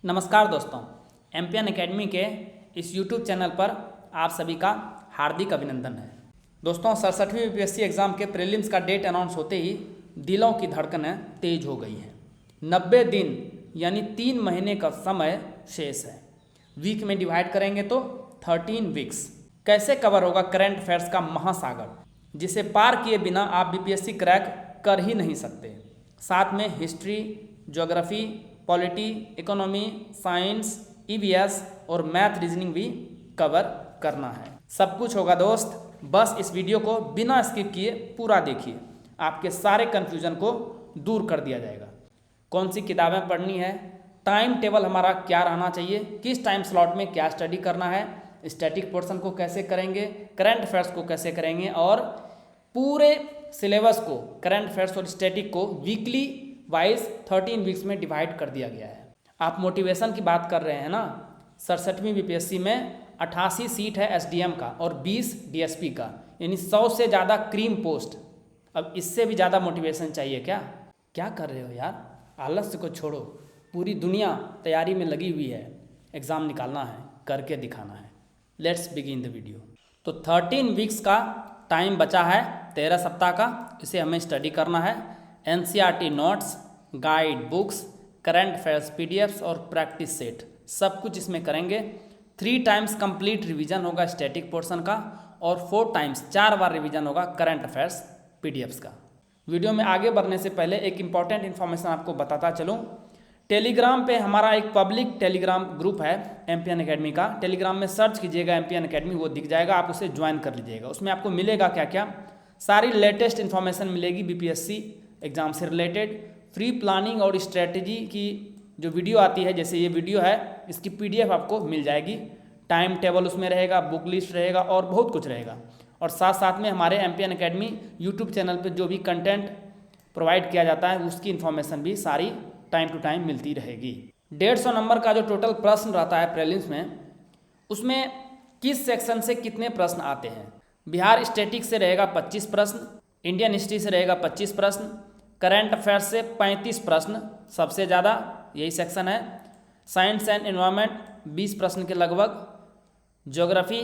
नमस्कार दोस्तों, MPN academy के इस यूट्यूब चैनल पर आप सभी का हार्दिक अभिनंदन है। दोस्तों, 67वीं यूपीएससी एग्ज़ाम के प्रीलिम्स का डेट अनाउंस होते ही दिलों की धड़कनें तेज हो गई हैं। 90 दिन यानी 3 महीने का समय शेष है। वीक में डिवाइड करेंगे तो 13 वीक्स। कैसे कवर होगा करंट अफेयर्स का महासागर, जिसे पार किए बिना आप बीपीएससी क्रैक कर ही नहीं सकते। साथ में history, geography, polity, economy, science, EVS और मैथ रीजनिंग भी कवर करना है। सब कुछ होगा दोस्त, बस इस वीडियो को बिना स्किप किए पूरा देखिए। आपके सारे कन्फ्यूजन को दूर कर दिया जाएगा। कौन सी किताबें पढ़नी है, टाइम टेबल हमारा क्या रहना चाहिए, किस टाइम स्लॉट में क्या स्टडी करना है, स्टैटिक पोर्शन को कैसे करेंगे, करंट अफेयर्स को कैसे करेंगे और पूरे सिलेबस को, करंट अफेयर्स और स्टैटिक को वीकली वाइज 13 वीक्स में डिवाइड कर दिया गया है। आप मोटिवेशन की बात कर रहे हैं ना, 67वीं बीपीएससी में 88 सीट है एसडीएम का और 20 डीएसपी का, यानी 100 से ज़्यादा क्रीम पोस्ट। अब इससे भी ज़्यादा मोटिवेशन चाहिए क्या? क्या कर रहे हो यार? आलस्य को छोड़ो, पूरी दुनिया तैयारी में लगी हुई है। एग्ज़ाम निकालना है, करके दिखाना है। Let's begin the video. तो 13 वीक्स का टाइम बचा है, 13 सप्ताह का। इसे हमें स्टडी करना है। NCERT notes, guide books, current affairs PDFs और प्रैक्टिस सेट, सब कुछ इसमें करेंगे। 3 टाइम्स कंप्लीट रिवीजन होगा स्टैटिक पोर्शन का और 4 टाइम्स 4 बार रिवीजन होगा करंट अफेयर्स पीडीएफ्स का। वीडियो में आगे बढ़ने से पहले एक इम्पॉर्टेंट इन्फॉर्मेशन आपको बताता चलूँ। टेलीग्राम पे हमारा एक पब्लिक टेलीग्राम ग्रुप है एमपीएन एकेडमी का। टेलीग्राम में सर्च कीजिएगा एमपीएन एकेडमी, वो दिख जाएगा, आप उसे ज्वाइन कर लीजिएगा। उसमें आपको मिलेगा क्या क्या, सारी लेटेस्ट इन्फॉर्मेशन मिलेगी बीपीएससी एग्ज़ाम से रिलेटेड। फ्री प्लानिंग और स्ट्रेटजी की जो वीडियो आती है, जैसे ये वीडियो है, इसकी पीडीएफ आपको मिल जाएगी। टाइम टेबल उसमें रहेगा, बुक लिस्ट रहेगा और बहुत कुछ रहेगा। और साथ साथ में हमारे एमपीएन एकेडमी यूट्यूब चैनल पर जो भी कंटेंट प्रोवाइड किया जाता है उसकी इन्फॉर्मेशन भी सारी टाइम टू टाइम मिलती रहेगी। 150 नंबर का जो टोटल प्रश्न रहता है प्रीलिम्स में, उसमें किस सेक्शन से कितने प्रश्न आते हैं। बिहार स्टैटिक से रहेगा 25 प्रश्न, इंडियन हिस्ट्री से रहेगा 25 प्रश्न, करंट अफेयर्स से 35 प्रश्न, सबसे ज़्यादा यही सेक्शन है। साइंस एंड एनवायरनमेंट 20 प्रश्न के लगभग, ज्योग्राफी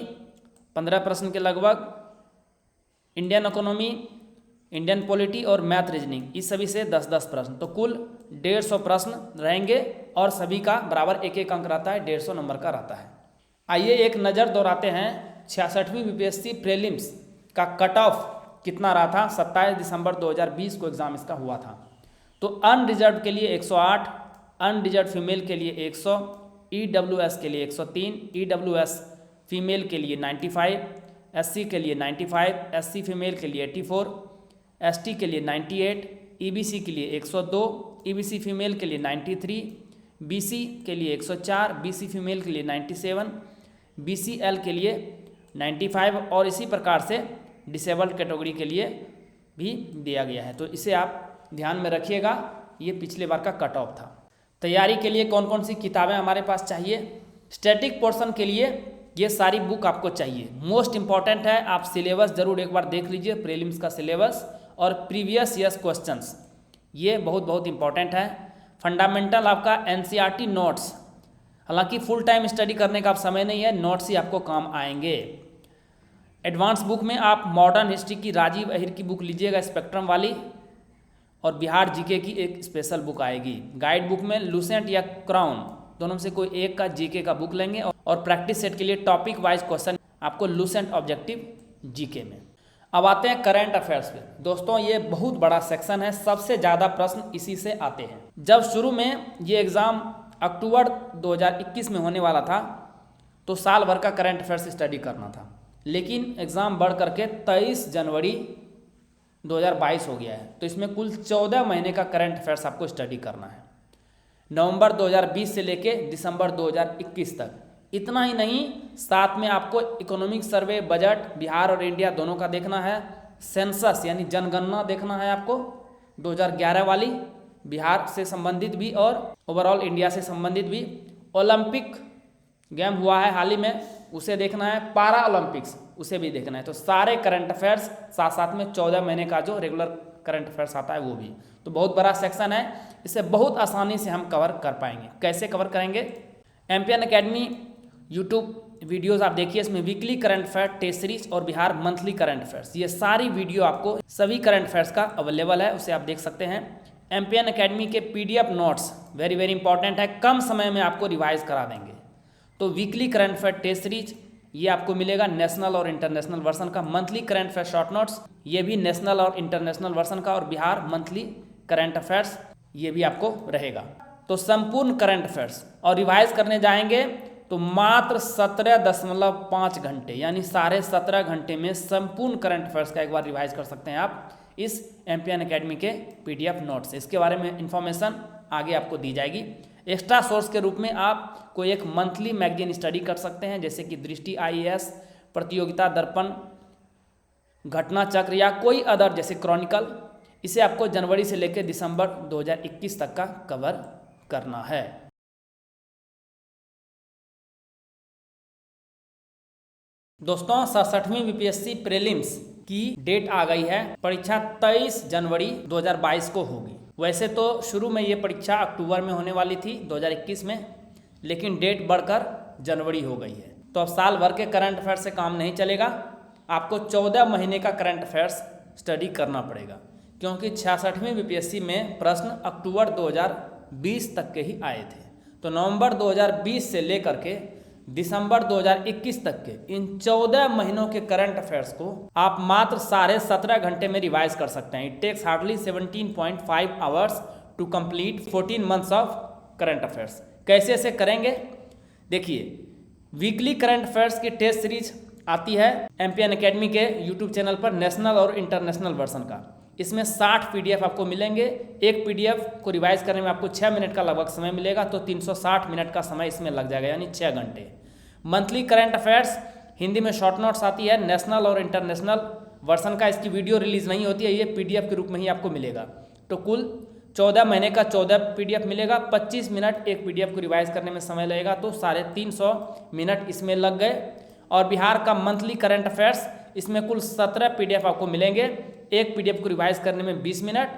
15 प्रश्न के लगभग, इंडियन इकोनॉमी, इंडियन पॉलिटी और मैथ रीजनिंग, इस सभी से 10-10 प्रश्न, तो कुल 150 प्रश्न रहेंगे और सभी का बराबर 1-1 अंक रहता है, 150 नंबर का रहता है। आइए एक नज़र दौड़ाते हैं 66वीं बीपीएससी प्रीलिम्स का कट ऑफ कितना रहा था। 27 दिसंबर 2020 को एग्ज़ाम इसका हुआ था। तो अनरिजर्व के लिए 108, अनरिजर्व फीमेल के लिए 100, ईडब्ल्यूएस के लिए 103, ईडब्ल्यूएस फीमेल के लिए 95, एससी के लिए 95, एससी फीमेल के लिए 84, एसटी के लिए 98, ईबीसी के लिए 102, ईबीसी फीमेल के लिए 93, बीसी के लिए 104, बीसी फीमेल के लिए 97, बीसीएल के लिए 95 और इसी प्रकार से डिसेबल्ड कैटेगरी के लिए भी दिया गया है। तो इसे आप ध्यान में रखिएगा, ये पिछले बार का कट ऑफ था। तैयारी के लिए कौन कौन सी किताबें हमारे पास चाहिए। स्टैटिक पोर्शन के लिए ये सारी बुक आपको चाहिए, मोस्ट इंपॉर्टेंट है। आप सिलेबस ज़रूर एक बार देख लीजिए, प्रीलिम्स का सिलेबस और प्रीवियस ईयर्स क्वेश्चंस, ये बहुत बहुत इंपॉर्टेंट है। फंडामेंटल आपका एनसीईआरटी नोट्स, हालांकि फुल टाइम स्टडी करने का आप समय नहीं है, नोट्स ही आपको काम आएंगे। एडवांस बुक में आप मॉडर्न हिस्ट्री की राजीव अहिर की बुक लीजिएगा, स्पेक्ट्रम वाली, और बिहार जीके की एक स्पेशल बुक आएगी। गाइड बुक में लूसेंट या क्राउन, दोनों में से कोई एक का जीके का बुक लेंगे। और प्रैक्टिस सेट के लिए टॉपिक वाइज क्वेश्चन आपको लूसेंट ऑब्जेक्टिव जीके में। अब आते हैं करंट अफेयर्स पे। दोस्तों, ये बहुत बड़ा सेक्शन है, सबसे ज़्यादा प्रश्न इसी से आते हैं। जब शुरू में ये एग्ज़ाम अक्टूबर 2021 में होने वाला था तो साल भर का करंट अफेयर्स स्टडी करना था, लेकिन एग्ज़ाम बढ़ करके 23 जनवरी 2022 हो गया है। तो इसमें कुल 14 महीने का करंट अफेयर्स आपको स्टडी करना है, नवंबर 2020 से लेके दिसंबर 2021 तक। इतना ही नहीं, साथ में आपको इकोनॉमिक सर्वे, बजट, बिहार और इंडिया दोनों का देखना है। सेंसस यानी जनगणना देखना है आपको, 2011 वाली, बिहार से संबंधित भी और ओवरऑल इंडिया से संबंधित भी। ओलंपिक गेम हुआ है हाल ही में, उसे देखना है। पारा ओलंपिक्स, उसे भी देखना है। तो सारे करंट अफेयर्स साथ साथ में 14 महीने का जो रेगुलर करंट अफेयर्स आता है वो भी। तो बहुत बड़ा सेक्शन है, इसे बहुत आसानी से हम कवर कर पाएंगे। कैसे कवर करेंगे? एमपीएन एकेडमी यूट्यूब वीडियोस आप देखिए, इसमें weekly current affair, test series और बिहार मंथली करंट अफेयर्स, ये सारी वीडियो आपको सभी करंट अफेयर्स का अवेलेबल है, उसे आप देख सकते हैं। एमपीएन एकेडमी के PDF notes very very important है, कम समय में आपको रिवाइज करा देंगे। तो weekly current affair test series ये आपको मिलेगा नेशनल और इंटरनेशनल वर्जन का। Monthly current affair short notes ये भी नेशनल और इंटरनेशनल वर्जन का, और बिहार मंथली करंट अफेयर्स ये भी आपको रहेगा। तो संपूर्ण करंट अफेयर्स और रिवाइज करने जाएंगे तो मात्र 17.5 घंटे यानी 17.5 घंटे में संपूर्ण करंट अफेयर्स का एक बार रिवाइज कर सकते हैं आप इस एमपीएन एकेडमी के पीडीएफ नोट से। इसके बारे में इंफॉर्मेशन आगे आपको दी जाएगी। एक्स्ट्रा सोर्स के रूप में आप कोई एक मंथली मैगजीन स्टडी कर सकते हैं, जैसे कि दृष्टि आईएएस, प्रतियोगिता दर्पण, घटना चक्र या कोई अदर जैसे क्रॉनिकल। इसे आपको जनवरी से लेकर दिसंबर 2021 तक का कवर करना है। दोस्तों 67वीं बीपीएससी प्रीलिम्स की डेट आ गई है। परीक्षा 23 जनवरी 2022 को होगी। वैसे तो शुरू में ये परीक्षा अक्टूबर में होने वाली थी 2021 में, लेकिन डेट बढ़कर जनवरी हो गई है। तो अब साल भर के करंट अफेयर से काम नहीं चलेगा, आपको 14 महीने का करंट अफेयर्स स्टडी करना पड़ेगा, क्योंकि 66वीं बीपीएससी में प्रश्न अक्टूबर 2020 तक के ही आए थे। तो नवंबर 2020 से लेकर के दिसंबर 2021 तक के इन 14 महीनों के करंट अफेयर्स को आप मात्र 17.5 घंटे में रिवाइज कर सकते हैं। It takes hardly 17.5 hours to complete 14 months of current affairs. कैसे ऐसे करेंगे? देखिए, वीकली करंट अफेयर्स की टेस्ट सीरीज आती है एमपीएन एकेडमी के यूट्यूब चैनल पर, नेशनल और इंटरनेशनल वर्जन का। इसमें 60 पीडीएफ आपको मिलेंगे। एक पीडीएफ को रिवाइज करने में आपको 6 मिनट का लगभग समय मिलेगा, तो 360 मिनट का समय इसमें लग जाएगा, यानी 6 घंटे। मंथली करंट अफेयर्स हिंदी में शॉर्ट नोट्स आती है नेशनल और इंटरनेशनल वर्जन का। इसकी वीडियो रिलीज नहीं होती है, ये पीडीएफ के रूप में ही आपको मिलेगा। तो कुल 14 महीने का 14 पीडीएफ मिलेगा। 25 मिनट एक पीडीएफ को रिवाइज करने में समय लगेगा, तो 350 मिनट इसमें लग गए। और बिहार का मंथली करंट अफेयर्स, इसमें कुल 17 पीडीएफ आपको मिलेंगे। एक पीडीएफ को रिवाइज करने में 20 मिनट,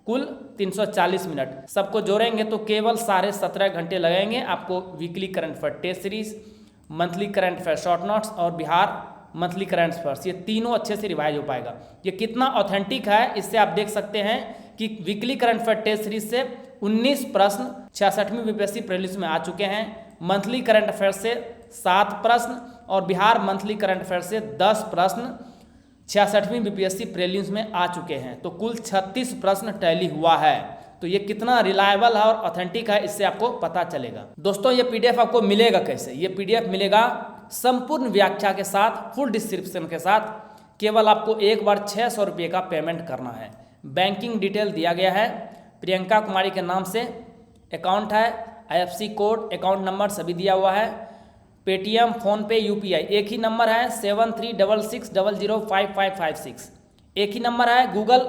कुल 340 मिनट। सबको जोड़ेंगे तो केवल 17.5 घंटे लगेंगे आपको weekly current affair test series, monthly current affair short notes और बिहार मंथली करंट अफेयर्स, ये तीनों अच्छे से रिवाइज हो पाएगा। ये कितना ऑथेंटिक है इससे आप देख सकते हैं कि weekly current affair test series से 19 प्रश्न 66वीं बीपीएससी प्रीलिम्स में आ चुके हैं। मंथली करंट अफेयर से 7 प्रश्न और बिहार मंथली करंट अफेयर से 10 प्रश्न 66वीं बीपीएससी प्रीलिम्स में आ चुके हैं। तो कुल 36 प्रश्न टैली हुआ है। तो ये कितना रिलायबल है और ऑथेंटिक है इससे आपको पता चलेगा। दोस्तों ये पीडीएफ आपको मिलेगा कैसे? ये पीडीएफ मिलेगा संपूर्ण व्याख्या के साथ, फुल डिस्क्रिप्शन के साथ। केवल आपको एक बार 600 रुपये का पेमेंट करना है। बैंकिंग डिटेल दिया गया है, प्रियंका कुमारी के नाम से अकाउंट है, आईएफएससी कोड, अकाउंट नंबर सभी दिया हुआ है। पेटीएम, फोनपे, यूपीआई एक ही नंबर है, 7366005556 एक ही नंबर है। गूगल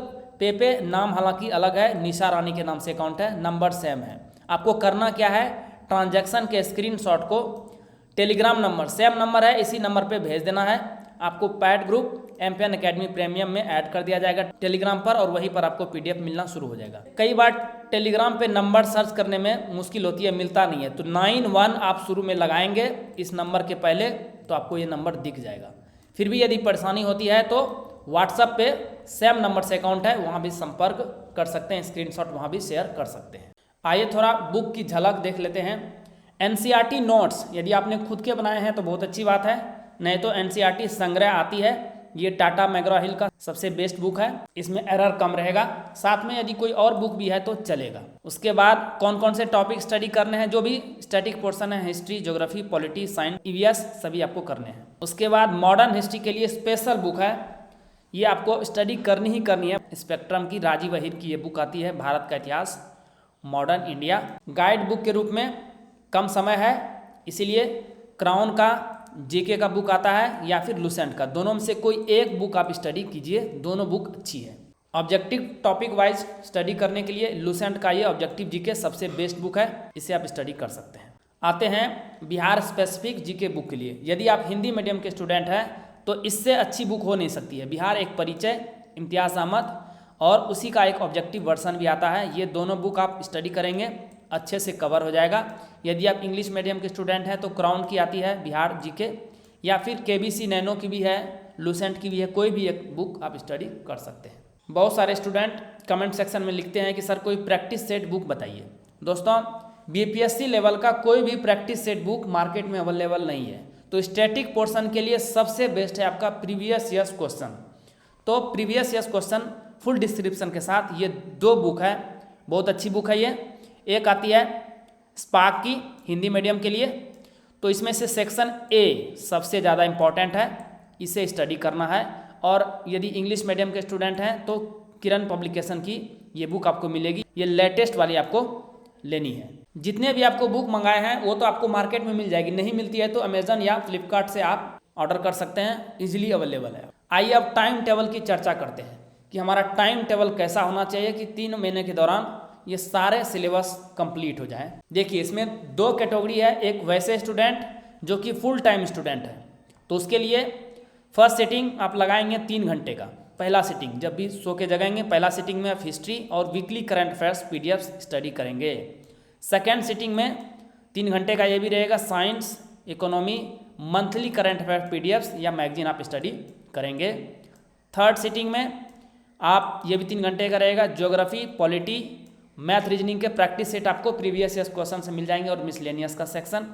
पे पे नाम हालांकि अलग है, निशा रानी के नाम से अकाउंट है, नंबर सेम है। आपको करना क्या है? ट्रांजैक्शन के स्क्रीनशॉट को टेलीग्राम नंबर, सेम नंबर है, इसी नंबर पे भेज देना है। आपको pad group MPN academy premium में ऐड कर दिया जाएगा टेलीग्राम पर, और वहीं पर आपको पीडीएफ मिलना शुरू हो जाएगा। कई बार टेलीग्राम पे नंबर सर्च करने में मुश्किल होती है, मिलता नहीं है, तो 91 आप शुरू में लगाएंगे इस नंबर के पहले, तो आपको ये नंबर दिख जाएगा। फिर भी यदि परेशानी होती है तो व्हाट्सएप पे सेम नंबर से अकाउंट है, वहाँ भी संपर्क कर सकते हैं, स्क्रीनशॉट वहाँ भी शेयर कर सकते हैं। आइए थोड़ा बुक की झलक देख लेते हैं। एनसीईआरटी नोट्स यदि आपने खुद के बनाए हैं तो बहुत अच्छी बात है, नहीं तो एनसीईआरटी संग्रह आती है, ये टाटा मैग्रा हिल का सबसे बेस्ट बुक है, इसमें एरर कम रहेगा। साथ में यदि कोई और बुक भी है तो चलेगा। उसके बाद कौन कौन से टॉपिक स्टडी करने हैं, जो भी स्टैटिक पोर्शन है, history, geography, polity, science, EVS सभी आपको करने हैं। उसके बाद मॉडर्न हिस्ट्री के लिए स्पेशल बुक है, ये आपको स्टडी करनी ही करनी है। स्पेक्ट्रम की राजीव अहिर की ये बुक आती है, भारत का इतिहास, मॉडर्न इंडिया। गाइड बुक के रूप में कम समय है इसीलिए क्राउन का जीके का बुक आता है या फिर लुसेंट का, दोनों में से कोई एक बुक आप स्टडी कीजिए, दोनों बुक अच्छी है। ऑब्जेक्टिव टॉपिक वाइज स्टडी करने के लिए लुसेंट का ये ऑब्जेक्टिव जीके सबसे बेस्ट बुक है, इसे आप स्टडी कर सकते हैं। आते हैं बिहार स्पेसिफिक जीके बुक के लिए। यदि आप हिंदी मीडियम के स्टूडेंट हैं तो इससे अच्छी बुक हो नहीं सकती है। बिहार एक परिचय, इम्तियाज़ अहमद और उसी का एक ऑब्जेक्टिव वर्जन भी आता है। ये दोनों बुक आप स्टडी करेंगे अच्छे से कवर हो जाएगा। यदि आप इंग्लिश मीडियम के स्टूडेंट हैं तो क्राउन की आती है बिहार जीके, या फिर केबीसी नैनो की भी है, लूसेंट की भी है, कोई भी एक बुक आप स्टडी कर सकते हैं। बहुत सारे स्टूडेंट कमेंट सेक्शन में लिखते हैं कि सर कोई प्रैक्टिस सेट बुक बताइए। दोस्तों बीपीएससी लेवल का कोई भी प्रैक्टिस सेट बुक मार्केट में अवेलेबल नहीं है। तो स्टैटिक पोर्शन के लिए सबसे बेस्ट है आपका प्रीवियस ईयर्स क्वेश्चन। तो previous years question full description के साथ ये 2 बुक है, बहुत अच्छी बुक है ये। एक आती है स्पार्क की हिंदी मीडियम के लिए, तो इसमें से सेक्शन ए सबसे ज़्यादा इम्पॉर्टेंट है, इसे स्टडी करना है। और यदि इंग्लिश मीडियम के स्टूडेंट हैं तो किरण पब्लिकेशन की ये बुक आपको मिलेगी, ये लेटेस्ट वाली आपको लेनी है। जितने भी आपको बुक मंगाए हैं वो तो आपको मार्केट में मिल जाएगी, नहीं मिलती है तो अमेजन या फ्लिपकार्ट से आप ऑर्डर कर सकते हैं, इजीली अवेलेबल है। आइए अब टाइम टेबल की चर्चा करते हैं कि हमारा टाइम टेबल कैसा होना चाहिए कि 3 महीने के दौरान ये सारे सिलेबस कंप्लीट हो जाए। देखिए इसमें 2 कैटेगरी है, एक वैसे स्टूडेंट जो कि फुल टाइम स्टूडेंट है, तो उसके लिए फर्स्ट सिटिंग आप लगाएंगे 3 घंटे का। पहला सिटिंग जब भी सो के जगाएंगे, पहला सिटिंग में आप हिस्ट्री और weekly current affairs PDF study करेंगे। सेकेंड सिटिंग में 3 घंटे का ये भी रहेगा, science, economy, monthly current affairs PDF या मैगजीन आप स्टडी करेंगे। थर्ड सिटिंग में आप ये भी 3 घंटे का रहेगा, ज्योग्राफी, पॉलिटी, मैथ, रीजनिंग के प्रैक्टिस सेट आपको प्रीवियस ईयर्स क्वेश्चन से मिल जाएंगे और मिसलेनियस का सेक्शन।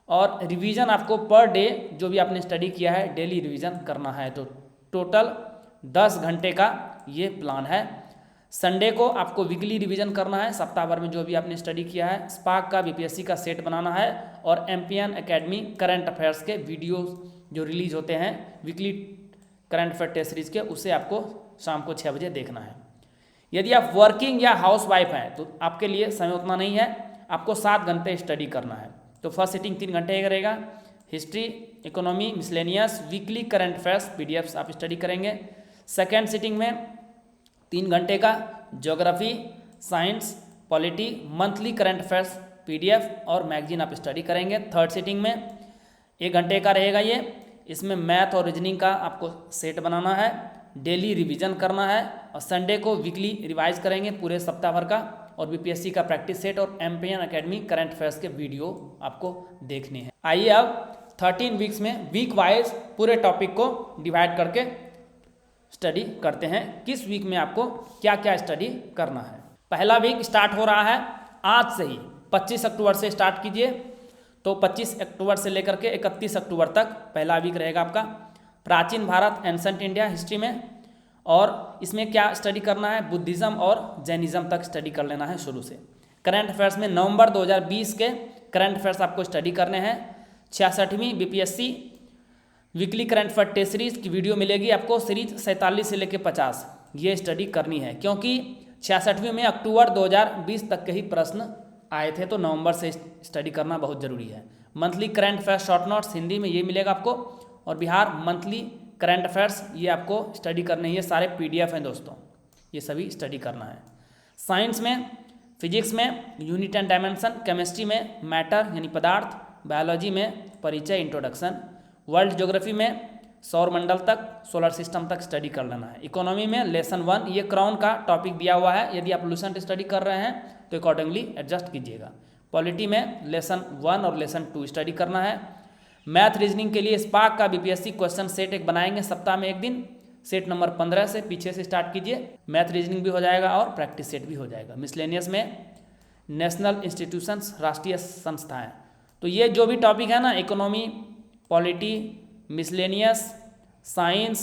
और रिवीजन आपको पर डे जो भी आपने स्टडी किया है डेली रिवीजन करना है। तो टोटल 10 घंटे का ये प्लान है। संडे को आपको वीकली रिवीजन करना है, सप्ताह भर में जो भी आपने स्टडी किया है। स्पार्क का बीपीएससी का सेट बनाना है और एमपीएन एकेडमी करंट अफेयर्स के वीडियो जो रिलीज होते हैं weekly current affair test series के, उसे आपको शाम को 6 बजे देखना है। यदि आप वर्किंग या हाउस वाइफ हैं तो आपके लिए समय उतना नहीं है, आपको 7 घंटे स्टडी करना है। तो फर्स्ट सिटिंग 3 घंटे का रहेगा, history, economy, miscellaneous, weekly current affairs PDFs आप स्टडी करेंगे। सेकेंड सिटिंग में 3 घंटे का geography, science, polity, monthly current affairs PDF और मैगजीन आप स्टडी करेंगे। थर्ड सिटिंग में 1 घंटे का रहेगा ये, इसमें मैथ और रीजनिंग का आपको सेट बनाना है, डेली रिवीजन करना है और संडे को वीकली रिवाइज करेंगे पूरे सप्ताह भर का, और बीपीएससी का प्रैक्टिस सेट और एमपीएन एकेडमी करंट अफेयर्स के वीडियो आपको देखने हैं। आइए अब 13 वीक्स में वीक वाइज पूरे टॉपिक को डिवाइड करके स्टडी करते हैं, किस वीक में आपको क्या क्या स्टडी करना है। पहला वीक स्टार्ट हो रहा है आज से ही, 25 अक्टूबर से स्टार्ट कीजिए। तो 25 अक्टूबर से लेकर के 31 अक्टूबर तक पहला वीक रहेगा आपका। प्राचीन भारत, एंसेंट इंडिया हिस्ट्री में, और इसमें क्या स्टडी करना है, बुद्धिज़्म और जैनिज़्म तक स्टडी कर लेना है शुरू से। करंट अफेयर्स में नवंबर 2020 के करंट अफेयर्स आपको स्टडी करने हैं। 66वीं BPSC weekly current affair test series की वीडियो मिलेगी आपको, सीरीज 47 से लेकर 50 ये स्टडी करनी है, क्योंकि 66वीं में अक्टूबर 2020 तक के ही प्रश्न आए थे, तो नवंबर से स्टडी करना बहुत ज़रूरी है। Monthly current affairs short notes Hindi में ये मिलेगा आपको, और बिहार मंथली करंट अफेयर्स ये आपको स्टडी करने हैं। ये सारे पीडीएफ हैं दोस्तों, ये सभी स्टडी करना है। साइंस में, फिजिक्स में यूनिट एंड डायमेंशन, केमिस्ट्री में मैटर यानी पदार्थ, बायोलॉजी में परिचय इंट्रोडक्शन, वर्ल्ड ज्योग्राफी में सौर मंडल तक, सोलर सिस्टम तक स्टडी कर लेना है। इकोनॉमी में लेसन 1 ये क्राउन का टॉपिक दिया हुआ है, यदि आप लूसेंट स्टडी कर रहे हैं तो अकॉर्डिंगली एडजस्ट कीजिएगा। पॉलिटी में लेसन 1 और लेसन 2 स्टडी करना है। मैथ रीजनिंग के लिए स्पार्क का बीपीएससी क्वेश्चन सेट एक बनाएंगे सप्ताह में 1 दिन, सेट नंबर 15 से पीछे से स्टार्ट कीजिए। मैथ रीजनिंग भी हो जाएगा और प्रैक्टिस सेट भी हो जाएगा। मिसलेनियस में नेशनल इंस्टीट्यूशंस, राष्ट्रीय संस्थाएं, तो ये जो भी टॉपिक है ना, इकोनॉमी, पॉलिटी, मिसलेनियस, साइंस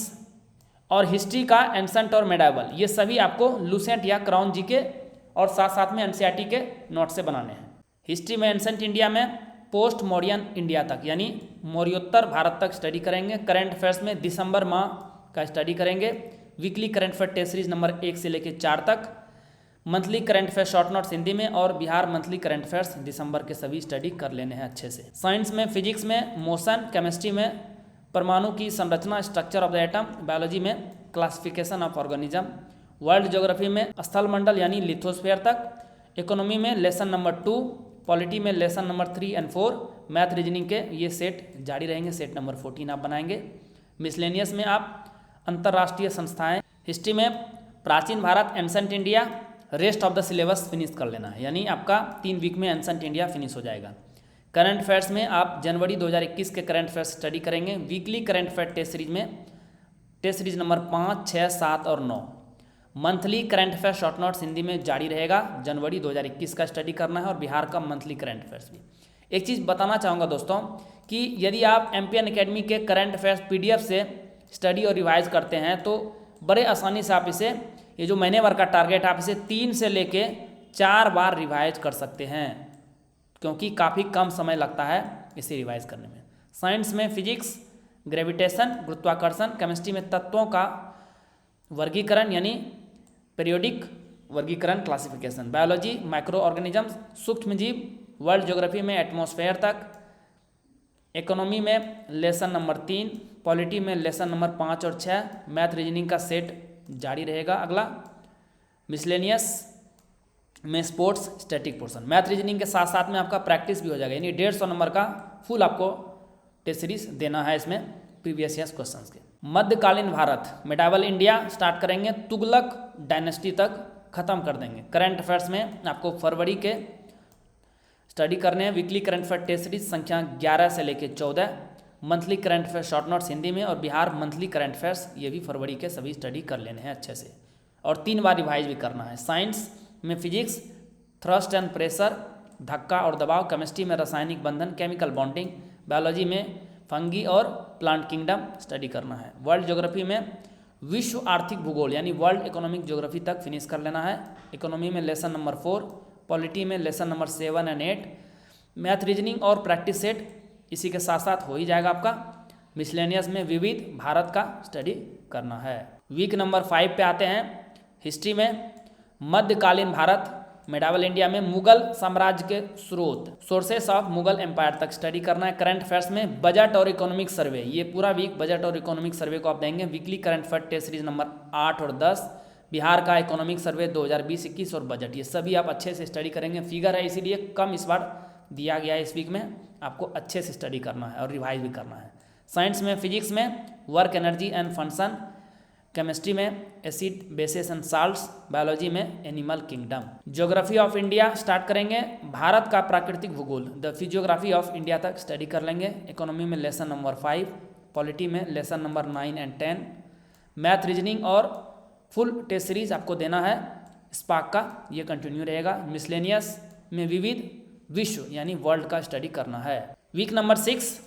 और हिस्ट्री का एंसेंट और मेडाइवल, ये सभी आपको लूसेंट या क्राउन जी के और साथ साथ में एनसीईआरटी के नोट से बनाने हैं। हिस्ट्री में एंसेंट इंडिया में पोस्ट मौर्यन इंडिया तक यानी मौर्योत्तर भारत तक स्टडी करेंगे। करंट अफेयर्स में दिसंबर माह का स्टडी करेंगे। Weekly current affair test series number 1 से लेकर 4 तक। Monthly current affair short notes Hindi में और बिहार मंथली करंट अफेयर्स दिसंबर के सभी स्टडी कर लेने हैं अच्छे से। साइंस में, फिजिक्स में मोशन, केमिस्ट्री में परमाणु की संरचना, structure of the atom, biology में classification of organism, world geography में स्थल मंडल यानी लिथोस्फीयर तक, इकोनॉमी में लेसन नंबर 2, पॉलिटी में लेसन नंबर 3 और 4, मैथ रीजनिंग के ये सेट जारी रहेंगे, सेट नंबर 14 आप बनाएंगे। मिसलेनियस में आप अंतर्राष्ट्रीय संस्थाएं, हिस्ट्री में प्राचीन Bharat, ancient India, rest of the syllabus finish कर लेना है, यानी आपका 3 वीक में एंसेंट इंडिया फिनिश हो जाएगा। करंट अफेयर्स में आप जनवरी 2021 के करंट अफेयर्स स्टडी करेंगे। Weekly current affair test series में टेस्ट सीरीज नंबर 5, 6, 7 और 9। Monthly current affair short notes Hindi में जारी रहेगा। जनवरी 2021 का स्टडी करना है और बिहार का मंथली करंट अफेयर्स भी। एक चीज़ बताना चाहूँगा दोस्तों कि यदि आप एमपीएन एकेडमी के करंट अफेयर्स पीडीएफ से स्टडी और रिवाइज करते हैं तो बड़े आसानी से आप इसे, ये जो महीने भर का टारगेट, आप इसे 3 से लेके 4 बार रिवाइज कर सकते हैं, क्योंकि काफ़ी कम समय लगता है इसे रिवाइज करने में। साइंस में फिजिक्स, ग्रेविटेशन, गुरुत्वाकर्षण, केमिस्ट्री में तत्वों का वर्गीकरण यानी पीरियोडिक वर्गीकरण क्लासिफिकेशन, बायोलॉजी माइक्रो ऑर्गेनिजम्स, सूक्ष्म जीव, वर्ल्ड ज्योग्राफी में एटमॉस्फेयर तक, इकोनॉमी में लेसन नंबर 3, पॉलिटी में लेसन नंबर 5 और 6, मैथ रीजनिंग का सेट जारी रहेगा। अगला मिसलेनियस में sports static portion, math reasoning के साथ साथ में आपका प्रैक्टिस भी हो जाएगा, यानी 150 नंबर का फुल आपको टेस्ट सीरीज देना है इसमें प्रीवियस ईयर्स क्वेश्चंस के। मध्यकालीन भारत, मेडावल इंडिया स्टार्ट करेंगे, तुगलक डायनेस्टी तक खत्म कर देंगे। करंट अफेयर्स में आपको फरवरी के स्टडी करने हैं। Weekly current affair test series संख्या 11 से लेकर 14। Monthly current affair short notes Hindi में और बिहार मंथली करंट अफेयर्स, ये भी फरवरी के सभी स्टडी कर लेने हैं अच्छे से और 3 बार रिवाइज भी करना है। साइंस में फिजिक्स, थ्रस्ट एंड प्रेशर, धक्का और दबाव, केमिस्ट्री में रासायनिक बंधन, केमिकल बॉन्डिंग, बायोलॉजी में फंगी और प्लांट किंगडम स्टडी करना है। वर्ल्ड ज्योग्राफी में विश्व आर्थिक भूगोल यानी वर्ल्ड इकोनॉमिक ज्योग्राफी तक फिनिश कर लेना है। इकोनॉमी में लेसन नंबर 4, पॉलिटी में lesson number 7 and 8, math reasoning और प्रैक्टिस सेट इसी के साथ साथ हो ही जाएगा आपका। मिसलेनियस में विविध भारत का स्टडी करना है। वीक नंबर 5 पे आते हैं। हिस्ट्री में मध्यकालीन भारत, मेडावल इंडिया में मुगल साम्राज्य के स्रोत, सोर्सेस ऑफ मुगल एम्पायर तक स्टडी करना है। करंट अफेयर्स में बजट और इकोनॉमिक सर्वे, ये पूरा वीक बजट और इकोनॉमिक सर्वे को आप देंगे। Weekly current affair test series number 8 और 10, बिहार का इकोनॉमिक सर्वे 2020-21 और बजट, ये सभी आप अच्छे से स्टडी करेंगे। फिगर है इसीलिए कम इस बार दिया गया है इस वीक में, आपको अच्छे से स्टडी करना है और रिवाइज भी करना है। साइंस में फिजिक्स में work energy and function, chemistry में acid bases and salts, biology में animal kingdom. Geography of India start करेंगे, भारत का प्राकृतिक भूगोल द फिजियोग्राफी ऑफ इंडिया तक स्टडी कर लेंगे। इकोनॉमी में लेसन नंबर 5, पॉलिटी में lesson number 9 and 10, math reasoning और फुल टेस्ट सीरीज आपको देना है स्पार्क का, ये कंटिन्यू रहेगा। मिसलेनियस में विविध विश्व यानी वर्ल्ड का स्टडी करना है। वीक नंबर 6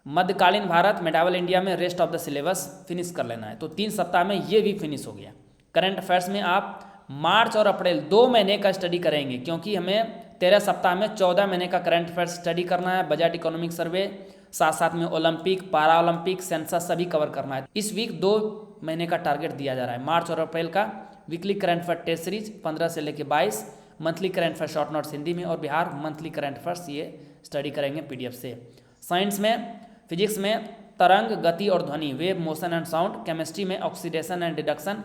मध्यकालीन भारत, मेडावल इंडिया में rest of the syllabus finish कर लेना है। तो 3 सप्ताह में ये भी फिनिश हो गया। करंट अफेयर्स में आप मार्च और अप्रैल 2 महीने का स्टडी करेंगे, क्योंकि हमें 13 सप्ताह में 14 महीने का करंट अफेयर्स स्टडी करना है। बजट, इकोनॉमिक सर्वे, साथ साथ में ओलंपिक, पारा ओलंपिक, सेंसस सभी कवर करना है। इस वीक 2 महीने का टारगेट दिया जा रहा है, मार्च और अप्रैल का। Weekly current affair test series 15 से लेकर 22, monthly current affair short notes Hindi में और बिहार मंथली करंट अफेयर्स, ये स्टडी करेंगे पीडीएफ से। साइंस में फिजिक्स में तरंग, गति और ध्वनि, wave, motion and sound, chemistry में ऑक्सीडेशन एंड डिडक्शन,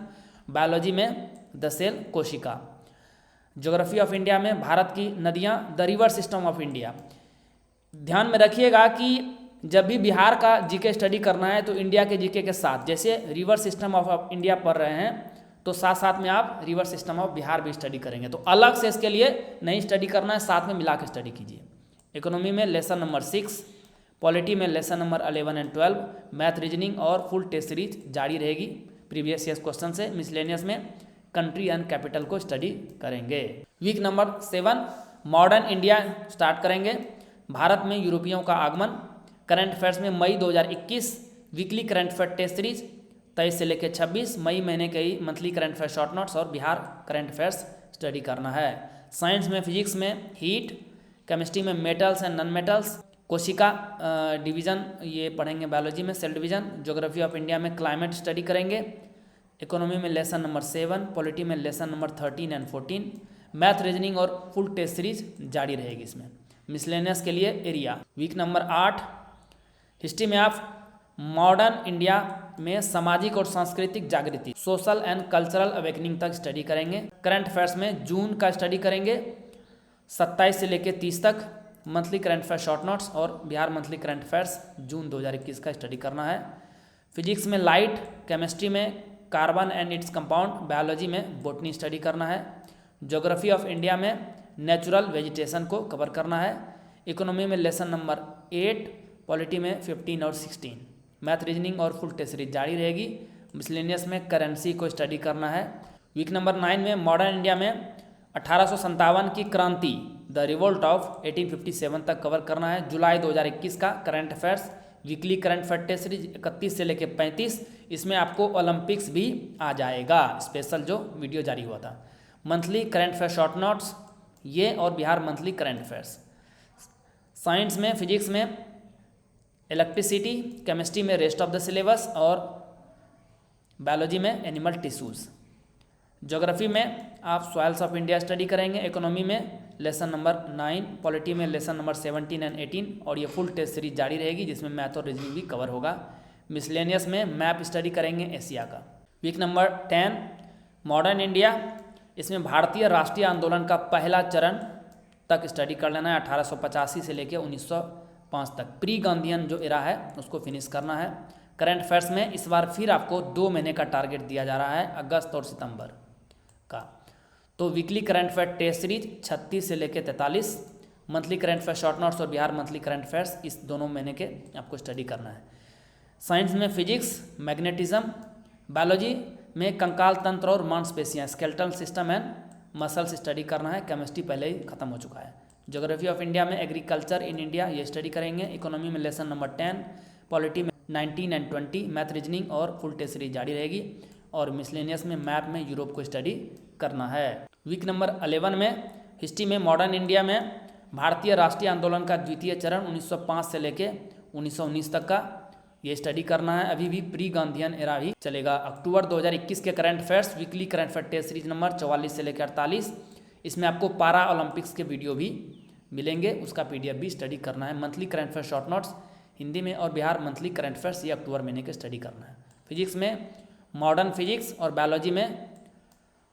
बायोलॉजी में द सेल, कोशिका। ज्योग्राफी ऑफ इंडिया में भारत की नदियाँ, the river system of India. ध्यान में रखिएगा कि जब भी बिहार का जीके स्टडी करना है तो इंडिया के जीके के साथ, जैसे रिवर सिस्टम ऑफ इंडिया पढ़ रहे हैं तो साथ साथ में आप रिवर सिस्टम ऑफ बिहार भी स्टडी करेंगे। तो अलग से इसके लिए नहीं स्टडी करना है, साथ में मिला के स्टडी कीजिए। इकोनॉमी में लेसन नंबर 6, पॉलिटी में lesson number 11 and 12, math reasoning और फुल टेस्ट सीरीज जारी रहेगी प्रीवियस ईयर्स क्वेश्चन से। मिसलेनियस में कंट्री एंड कैपिटल को स्टडी करेंगे। Week number 7 modern India start करेंगे, भारत में यूरोपियों का आगमन। करंट अफेयर्स में मई 2021 weekly current affair test series 23 से लेकर 26, मई महीने के ही monthly current affair short notes और बिहार करंट अफेयर्स स्टडी करना है। साइंस में फिजिक्स में हीट, केमिस्ट्री में मेटल्स एंड नॉन मेटल्स, कोशिका डिवीज़न ये पढ़ेंगे, बायोलॉजी में cell division. Geography of India में क्लाइमेट स्टडी करेंगे। इकोनॉमी में लेसन नंबर 7, पॉलिटी में lesson number 13 and 14, math reasoning और फुल टेस्ट सीरीज जारी रहेगी इसमें। मिसलेनियस के लिए एरिया। वीक नंबर 8 हिस्ट्री में आप मॉडर्न इंडिया में सामाजिक और सांस्कृतिक जागृति, सोशल एंड कल्चरल अवेकनिंग तक स्टडी करेंगे। करंट अफेयर्स में जून का स्टडी करेंगे 27 से लेकर 30 तक, monthly current affair short notes और बिहार मंथली करंट अफेयर्स जून 2021 का स्टडी करना है। फिजिक्स में लाइट, केमिस्ट्री में carbon and its compound, biology में बॉटनी स्टडी करना है। ज्योग्राफी ऑफ इंडिया में नेचुरल वेजिटेशन को कवर करना है। इकोनॉमी में लेसन नंबर 8, पॉलिटी में 15 और 16। मैथ, रीजनिंग और फुल टेस्ट सीरीज जारी रहेगी। मिसलेनियस में करेंसी को स्टडी करना है। वीक नंबर 9 में मॉडर्न इंडिया में 1857 की क्रांति, द रिवोल्ट ऑफ 1857 तक कवर करना है। जुलाई 2021 का current affairs, weekly current affair test series 31 से लेकर 35। इसमें आपको ओलंपिक्स भी आ जाएगा, स्पेशल जो वीडियो जारी हुआ था। Monthly current affair short notes, ये और Bihar monthly current affairs. Science में फिजिक्स में इलेक्ट्रिसिटी, केमिस्ट्री में रेस्ट ऑफ द सिलेबस और बायोलॉजी में एनिमल टिश्यूज़। ज्योग्राफी में आप सॉइल्स ऑफ इंडिया स्टडी करेंगे। इकोनॉमी में लेसन नंबर 9, पॉलिटी में लेसन नंबर 17 एंड 18 और ये फुल टेस्ट सीरीज जारी रहेगी जिसमें मैथ और रीजनिंग भी कवर होगा। मिसलेनियस में मैप स्टडी करेंगे एशिया का। वीक नंबर 10 मॉडर्न इंडिया, इसमें भारतीय राष्ट्रीय आंदोलन का पहला चरण तक स्टडी कर लेना है। 1885 से लेकर 1905 तक प्री गांधीयन जो एरा है उसको फिनिश करना है। करंट अफेयर्स में इस बार फिर आपको 2 महीने का टारगेट दिया जा रहा है, अगस्त और सितंबर का। तो weekly current affair test series 36 से लेकर 43, monthly current affair short notes और बिहार मंथली करंट अफेयर्स, इस दोनों महीने के आपको स्टडी करना है। साइंस में फिजिक्स, मैग्नेटिज्म, बायोलॉजी में कंकाल तंत्र और मांसपेशियां, skeletal system and muscles study करना है। केमिस्ट्री पहले ही खत्म हो चुका है। ज्योग्राफी ऑफ इंडिया में एग्रीकल्चर इन इंडिया ये स्टडी करेंगे। इकोनॉमी में लेसन नंबर 10, पॉलिटी में 19 एंड 20, मैथ, रीजनिंग और फुल टेस्ट सीरीज जारी रहेगी। और मिसलेनियस में मैप में यूरोप को स्टडी करना है। वीक नंबर 11 में हिस्ट्री में मॉडर्न इंडिया में भारतीय राष्ट्रीय आंदोलन का द्वितीय चरण 1905 से लेके 1919 तक का ये स्टडी करना है। अभी भी प्री गांधीयन एरा ही चलेगा। अक्टूबर 2021 के current affairs, weekly current affair test series number 44 से लेकर 48। इसमें आपको पारा ओलंपिक्स के वीडियो भी मिलेंगे, उसका PDF भी स्टडी करना है। Monthly current affair short notes Hindi में और बिहार मंथली करंट अफेयर्स ये अक्टूबर महीने के स्टडी करना है। फिजिक्स में मॉडर्न फिजिक्स और बायोलॉजी में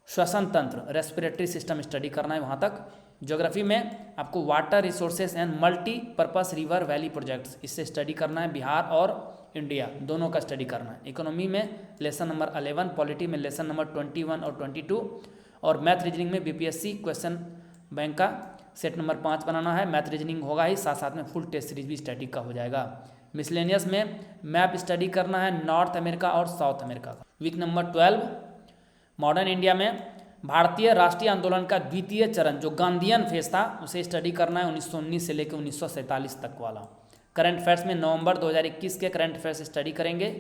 श्वसन तंत्र, रेस्पिरेटरी सिस्टम स्टडी करना है वहाँ तक। ज्योग्राफी में आपको water resources and multipurpose river valley projects, इससे स्टडी करना है। बिहार और इंडिया दोनों का स्टडी करना है। इकोनॉमी में लेसन नंबर 11, पॉलिटी में लेसन नंबर 21 और 22 और मैथ रीजनिंग में BPSC क्वेश्चन बैंक का सेट नंबर 5 बनाना है। मैथ रीजनिंग होगा ही, साथ साथ में फुल टेस्ट सीरीज भी स्टडी का हो जाएगा। मिसलेनियस में मैप स्टडी करना है नॉर्थ अमेरिका और साउथ अमेरिका का। वीक नंबर 12 मॉडर्न इंडिया में भारतीय राष्ट्रीय आंदोलन का द्वितीय चरण जो गांधीयन फेज था उसे स्टडी करना है, 1919 से लेकर 1947 तक वाला। करंट अफेयर्स में नवंबर 2021 के करंट अफेयर्स स्टडी करेंगे।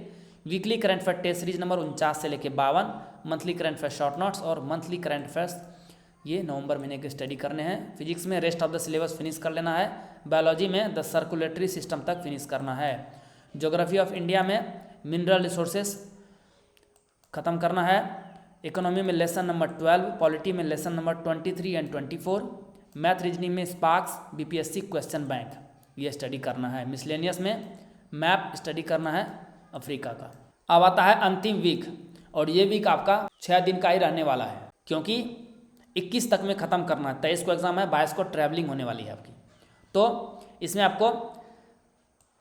Weekly current affair test series number 49 से लेकर 52, monthly current affair short notes और मंथली करंट अफेयर्स ये नवंबर महीने के स्टडी करने हैं। फिजिक्स में rest of the syllabus finish कर लेना है। बायोलॉजी में द सर्कुलेटरी सिस्टम तक फिनिश करना है। ज्योग्राफी ऑफ इंडिया में मिनरल रिसोर्सेस खत्म करना है। इकोनॉमी में लेसन नंबर 12, पॉलिटी में lesson number 23 and 24, math reasoning में स्पार्क्स, BPSC क्वेश्चन बैंक ये स्टडी करना है। मिसलेनियस में मैप स्टडी करना है अफ्रीका का। अब आता है अंतिम वीक और ये वीक आपका 6 दिन का ही रहने वाला है क्योंकि 21 तक में ख़त्म करना है। 23 को एग्जाम है, 22 को ट्रैवलिंग होने वाली है आपकी। तो इसमें आपको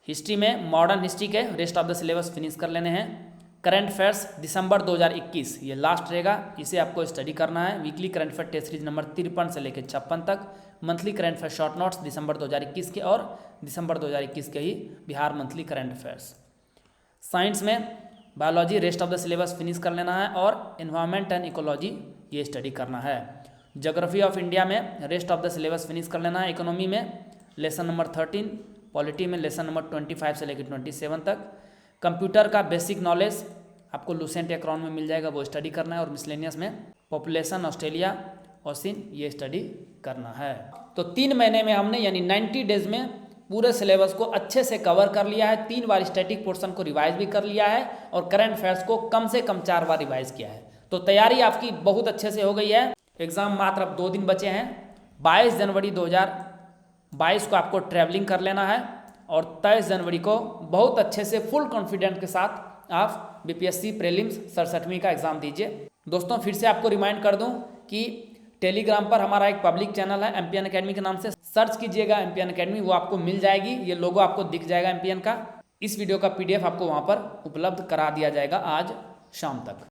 हिस्ट्री में मॉडर्न हिस्ट्री के rest of the syllabus finish कर लेने हैं। करंट अफेयर्स दिसंबर 2021 ये लास्ट रहेगा, इसे आपको स्टडी करना है। Weekly current affair test series number 53 से लेकर 56 तक, monthly current affair short notes दिसंबर 2021 के और दिसंबर 2021 के ही Bihar monthly current affairs. Science में biology rest of the syllabus finish कर लेना है और एनवायरनमेंट एंड इकोलॉजी ये स्टडी करना है। ज्योग्राफी ऑफ इंडिया में rest of the syllabus finish कर लेना है। इकोनॉमी में लेसन नंबर 13, पॉलिटी में लेसन नंबर 25 से लेकर 27 तक। कंप्यूटर का बेसिक नॉलेज आपको लूसेंट एक्रोन में मिल जाएगा, वो स्टडी करना है। और मिसलेनियस में पॉपुलेशन ऑस्ट्रेलिया ओसिन ये स्टडी करना है। तो 3 महीने में हमने यानी 90 डेज में पूरे सिलेबस को अच्छे से कवर कर लिया है। 3 बार स्टैटिक पोर्शन को रिवाइज भी कर लिया है और करंट अफेयर्स को कम से कम 4 बार रिवाइज किया है। तो तैयारी आपकी बहुत अच्छे से हो गई है। एग्जाम मात्र अब 2 दिन बचे हैं। 22 जनवरी 2022 को आपको ट्रैवलिंग कर लेना है और 23 जनवरी को बहुत अच्छे से फुल कॉन्फिडेंट के साथ आप BPSC प्रीलिम्स 67वीं का एग्जाम दीजिए। दोस्तों फिर से आपको रिमाइंड कर दूं कि टेलीग्राम पर हमारा एक पब्लिक चैनल है MPN अकेडमी के नाम से, सर्च कीजिएगा MPN अकेडमी, वो आपको मिल जाएगी। ये लोगो आपको दिख जाएगा MPN का। इस वीडियो का PDF आपको वहाँ पर उपलब्ध करा दिया जाएगा आज शाम तक।